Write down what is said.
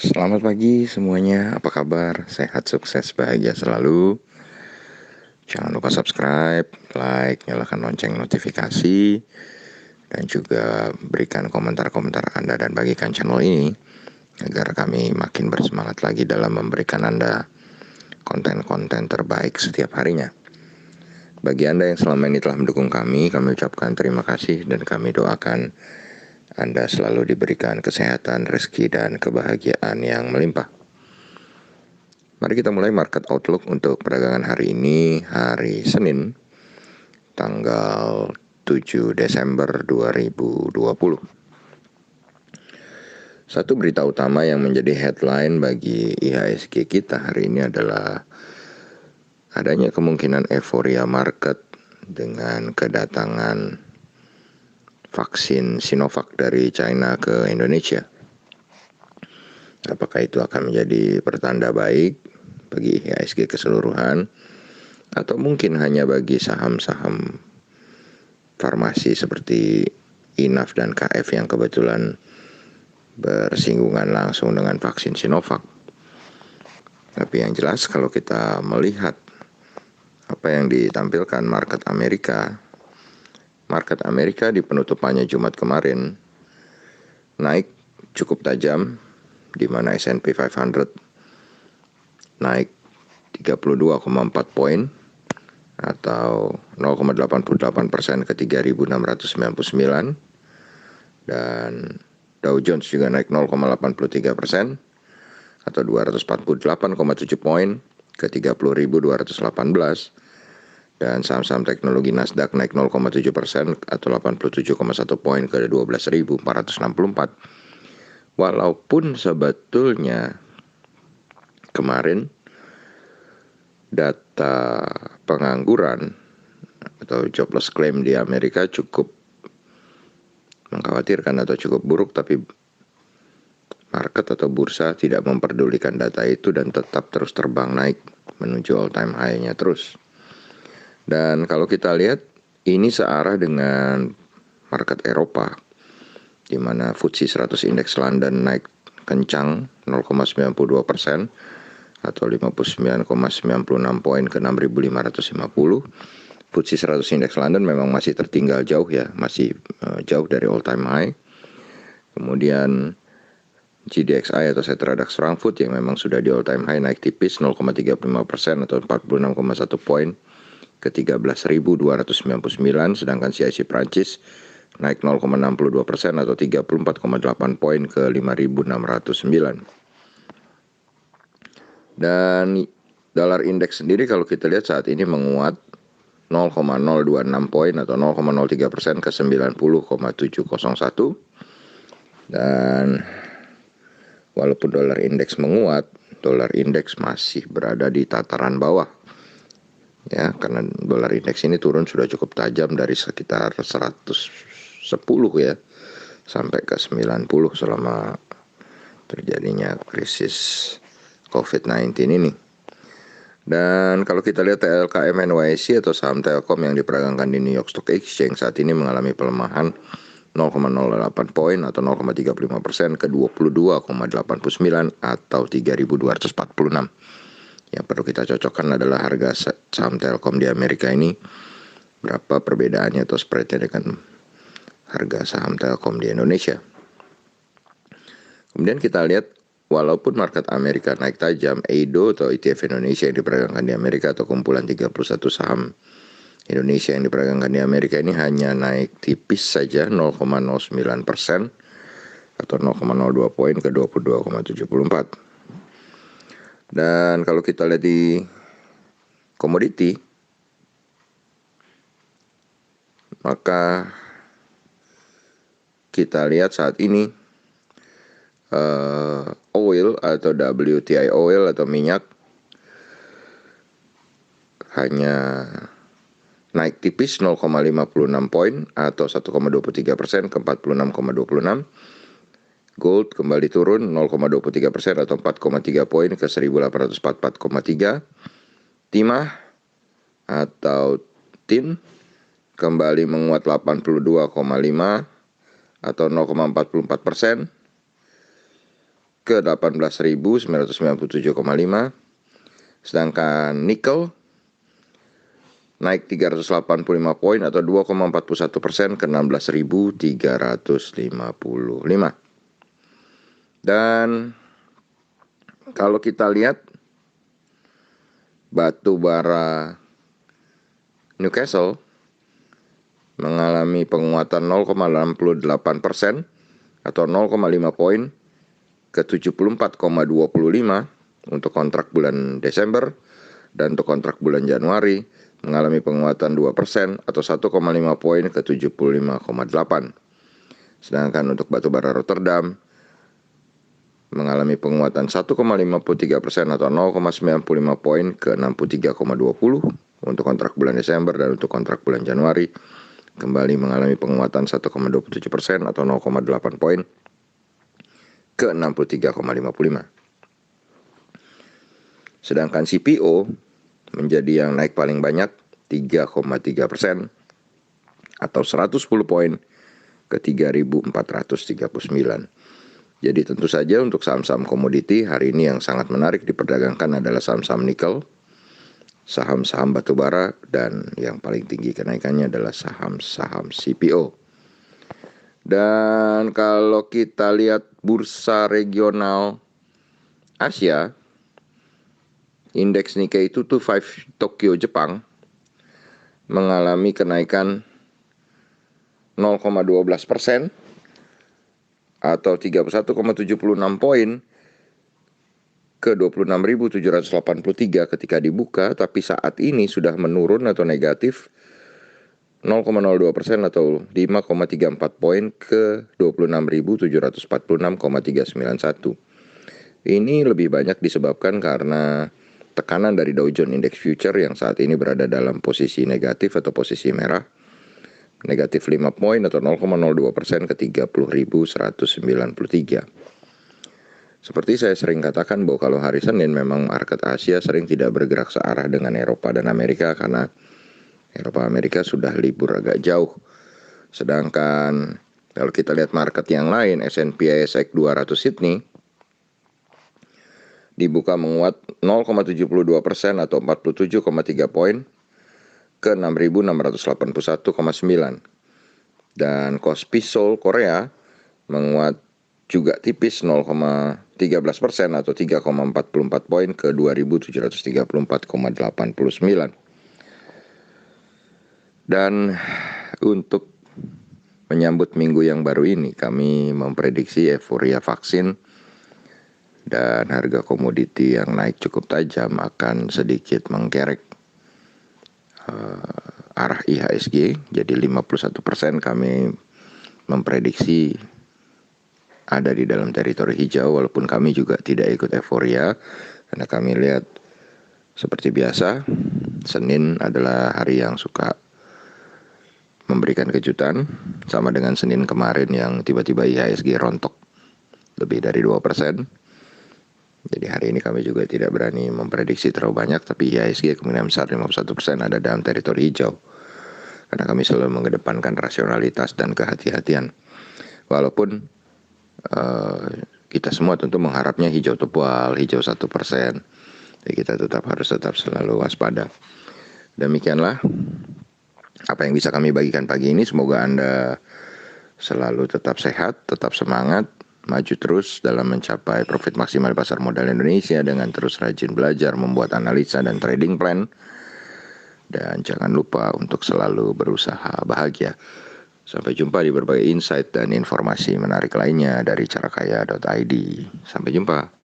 Selamat pagi semuanya, apa kabar? Sehat, sukses, bahagia selalu. Jangan lupa subscribe, like, nyalakan lonceng notifikasi, dan juga berikan komentar-komentar Anda dan bagikan channel ini agar kami makin bersemangat lagi dalam memberikan Anda konten-konten terbaik setiap harinya. Bagi Anda yang selama ini telah mendukung kami ucapkan terima kasih dan kami doakan Anda selalu diberikan kesehatan, rezeki, dan kebahagiaan yang melimpah. Mari kita mulai market outlook untuk perdagangan hari ini, hari Senin, tanggal 7 Desember 2020. Satu berita utama yang menjadi headline bagi IHSG kita hari ini adalah adanya kemungkinan euforia market dengan kedatangan vaksin Sinovac dari China ke Indonesia. Apakah itu akan menjadi pertanda baik bagi IHSG keseluruhan atau mungkin hanya bagi saham-saham farmasi seperti INAF dan KF yang kebetulan bersinggungan langsung dengan vaksin Sinovac. Tapi yang jelas kalau kita melihat apa yang ditampilkan market Amerika di penutupannya Jumat kemarin naik cukup tajam, di mana S&P 500 naik 32,4 poin atau 0,88% ke 3.699, dan Dow Jones juga naik 0,83% atau 248,7 poin ke 30.218, dan saham-saham teknologi Nasdaq naik 0,7% atau 87,1 poin ke 12.464. Walaupun sebetulnya kemarin data pengangguran atau jobless claim di Amerika cukup mengkhawatirkan atau cukup buruk, tapi market atau bursa tidak memperdulikan data itu dan tetap terus terbang naik menuju all time high-nya terus. Dan kalau kita lihat ini searah dengan market Eropa, di mana FTSE 100 Index London naik kencang 0,92% atau 59,96 poin ke 6.550. FTSE 100 Index London memang masih tertinggal jauh ya, masih jauh dari all time high. Kemudian GDXI atau Xetra DAX Frankfurt yang memang sudah di all time high naik tipis 0,35% atau 46,1 poin ke 13.299, sedangkan CAC Prancis naik 0,62% atau 34,8 poin ke 5.609. Dan dolar indeks sendiri kalau kita lihat saat ini menguat 0,026 poin atau 0,03% ke 90,701. Dan walaupun dolar indeks menguat, dolar indeks masih berada di tataran bawah. Ya, karena dolar indeks ini turun sudah cukup tajam dari sekitar 110 ya sampai ke 90 selama terjadinya krisis COVID-19 ini. Dan kalau kita lihat TLKM NYSE atau saham Telkom yang diperagangkan di New York Stock Exchange saat ini mengalami pelemahan 0,08 poin atau 0,35% ke 22,89 atau 3.246. Yang perlu kita cocokkan adalah harga saham Telkom di Amerika ini, berapa perbedaannya atau spreadnya dengan harga saham Telkom di Indonesia. Kemudian kita lihat walaupun market Amerika naik tajam, EIDO atau ETF Indonesia yang diperagangkan di Amerika atau kumpulan 31 saham Indonesia yang diperagangkan di Amerika ini hanya naik tipis saja 0,09% atau 0,02 poin ke 22,74. Dan kalau kita lihat di komoditi, maka kita lihat saat ini oil atau WTI oil atau minyak hanya naik tipis 0,56 poin atau 1,23% ke 46,26. Gold kembali turun 0,23% atau 4,3 poin ke 1844,3. Timah atau tin kembali menguat 82,5 atau 0,44% ke 18.997,5. Sedangkan nikel naik 385 poin atau 2,41% ke 16.355. Dan kalau kita lihat batu bara Newcastle mengalami penguatan 0,68% atau 0,5 poin ke 74,25 untuk kontrak bulan Desember, dan untuk kontrak bulan Januari mengalami penguatan 2% atau 1,5 poin ke 75,8. Sedangkan untuk batu bara Rotterdam mengalami penguatan 1,53% atau 0,95 poin ke 63,20 untuk kontrak bulan Desember, dan untuk kontrak bulan Januari kembali mengalami penguatan 1,27% atau 0,8 poin ke 63,55. Sedangkan CPO menjadi yang naik paling banyak 3,3% atau 110 poin ke 3.439. Jadi tentu saja untuk saham-saham komoditi hari ini yang sangat menarik diperdagangkan adalah saham-saham nikel, saham-saham batubara, dan yang paling tinggi kenaikannya adalah saham-saham CPO. Dan kalau kita lihat bursa regional Asia, indeks Nikkei 225 Tokyo Jepang mengalami kenaikan 0,12% atau 31,76 poin ke 26.783 ketika dibuka, tapi saat ini sudah menurun atau negatif 0,02% atau 5,34 poin ke 26.746,391. Ini lebih banyak disebabkan karena tekanan dari Dow Jones Index Future yang saat ini berada dalam posisi negatif atau posisi merah, negatif 5 poin atau 0,02% ke 30.193. Seperti saya sering katakan bahwa kalau hari Senin memang market Asia sering tidak bergerak searah dengan Eropa dan Amerika karena Eropa Amerika sudah libur agak jauh. Sedangkan kalau kita lihat market yang lain, S&P ASX 200 Sydney dibuka menguat 0,72% atau 47,3 poin ke 6.681,9. Dan Kospi Seoul Korea menguat juga tipis 0,13% atau 3,44 poin ke 2.734,89. Dan untuk menyambut minggu yang baru ini, kami memprediksi euforia vaksin dan harga komoditi yang naik cukup tajam akan sedikit mengkerek arah IHSG. Jadi 51% kami memprediksi ada di dalam teritori hijau, walaupun kami juga tidak ikut euforia karena kami lihat seperti biasa Senin adalah hari yang suka memberikan kejutan, sama dengan Senin kemarin yang tiba-tiba IHSG rontok lebih dari 2%. Jadi hari ini kami juga tidak berani memprediksi terlalu banyak, tapi IHSG kemungkinan besar 51% ada dalam teritori hijau. Karena kami selalu mengedepankan rasionalitas dan kehati-hatian. Walaupun kita semua tentu mengharapnya hijau tebal, hijau 1%. Jadi kita harus tetap selalu waspada. Demikianlah apa yang bisa kami bagikan pagi ini. Semoga Anda selalu tetap sehat, tetap semangat, maju terus dalam mencapai profit maksimal pasar modal Indonesia dengan terus rajin belajar, membuat analisa dan trading plan. Dan jangan lupa untuk selalu berusaha bahagia. Sampai jumpa di berbagai insight dan informasi menarik lainnya dari carakaya.id. Sampai jumpa.